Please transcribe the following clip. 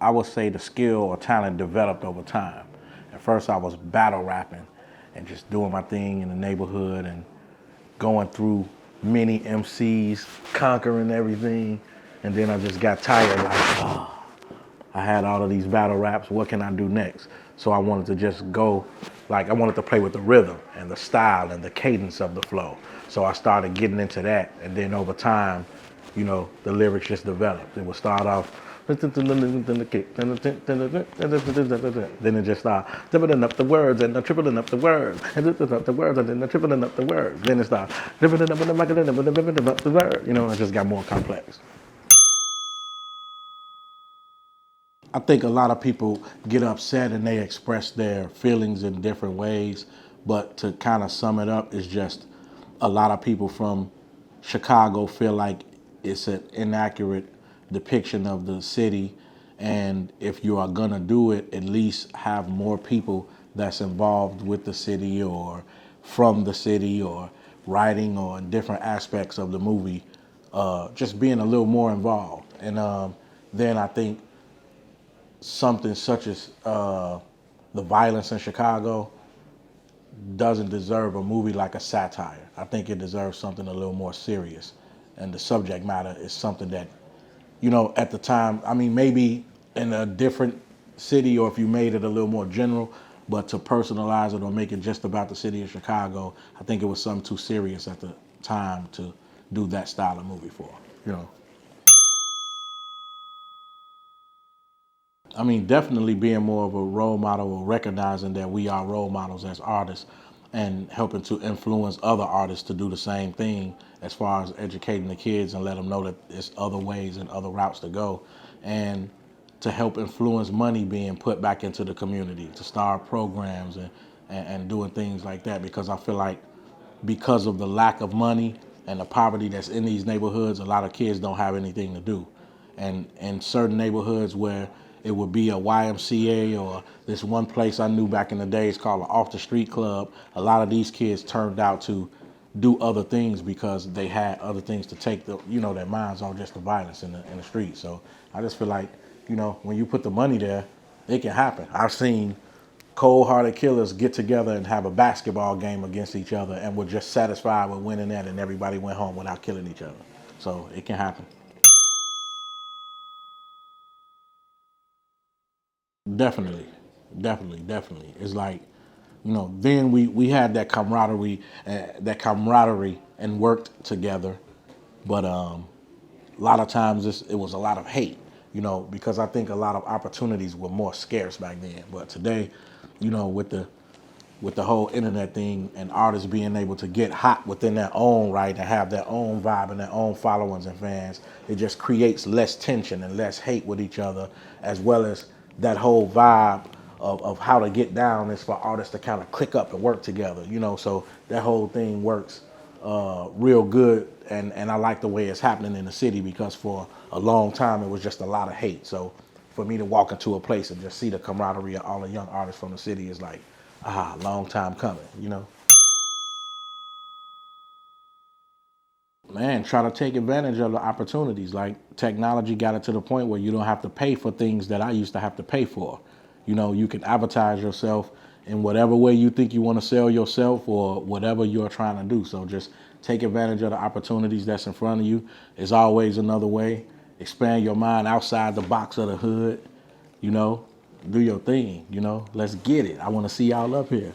I would say the skill or talent developed over time. At first I was battle rapping and just doing my thing in the neighborhood and going through many MCs, conquering everything. And then I just got tired, like, oh, I had all of these battle raps, what can I do next? So I wanted to just go, like I wanted to play with the rhythm and the style and the cadence of the flow. So I started getting into that, and then over time, you know, the lyrics just developed. It would start off, then it just started tripling up the words and tripling up the words and tripling up the words and then tripling up the words. Then it started tripling up the words. You know, it just got more complex. I think a lot of people get upset and they express their feelings in different ways, but to kind of sum it up is just a lot of people from Chicago feel like it's an inaccurate depiction of the city, and if you are gonna do it, at least have more people that's involved with the city or from the city or writing or in different aspects of the movie, just being a little more involved. And then I think something such as the violence in Chicago doesn't deserve a movie like a satire. I think it deserves something a little more serious. And the subject matter is something that, you know, at the time, I mean, maybe in a different city or if you made it a little more general, but to personalize it or make it just about the city of Chicago, I think it was something too serious at the time to do that style of movie for, you know. I mean, definitely being more of a role model or recognizing that we are role models as artists and helping to influence other artists to do the same thing as far as educating the kids and let them know that there's other ways and other routes to go. And to help influence money being put back into the community, to start programs and doing things like that, because I feel like because of the lack of money and the poverty that's in these neighborhoods, a lot of kids don't have anything to do. And in certain neighborhoods where it would be a YMCA or this one place I knew back in the days called an off the street club, a lot of these kids turned out to do other things because they had other things to take their minds off just the violence in the street. So I just feel like, when you put the money there, it can happen. I've seen cold-hearted killers get together and have a basketball game against each other and were just satisfied with winning that, and everybody went home without killing each other. So it can happen. Definitely, definitely. It's like, then we had that camaraderie and worked together. But a lot of times it was a lot of hate, because I think a lot of opportunities were more scarce back then. But today, with the whole internet thing and artists being able to get hot within their own right and have their own vibe and their own followings and fans, it just creates less tension and less hate with each other, as well as that whole vibe of how to get down is for artists to kind of click up and work together, so that whole thing works real good, and I like the way it's happening in the city, because for a long time it was just a lot of hate. So for me to walk into a place and just see the camaraderie of all the young artists from the city is like, long time coming. Man, try to take advantage of the opportunities. Like, technology got it to the point where you don't have to pay for things that I used to have to pay for. You can advertise yourself in whatever way you think you want to sell yourself or whatever you're trying to do. So just take advantage of the opportunities that's in front of you. There's always another way. Expand your mind outside the box of the hood. Do your thing. Let's get it. I want to see y'all up here.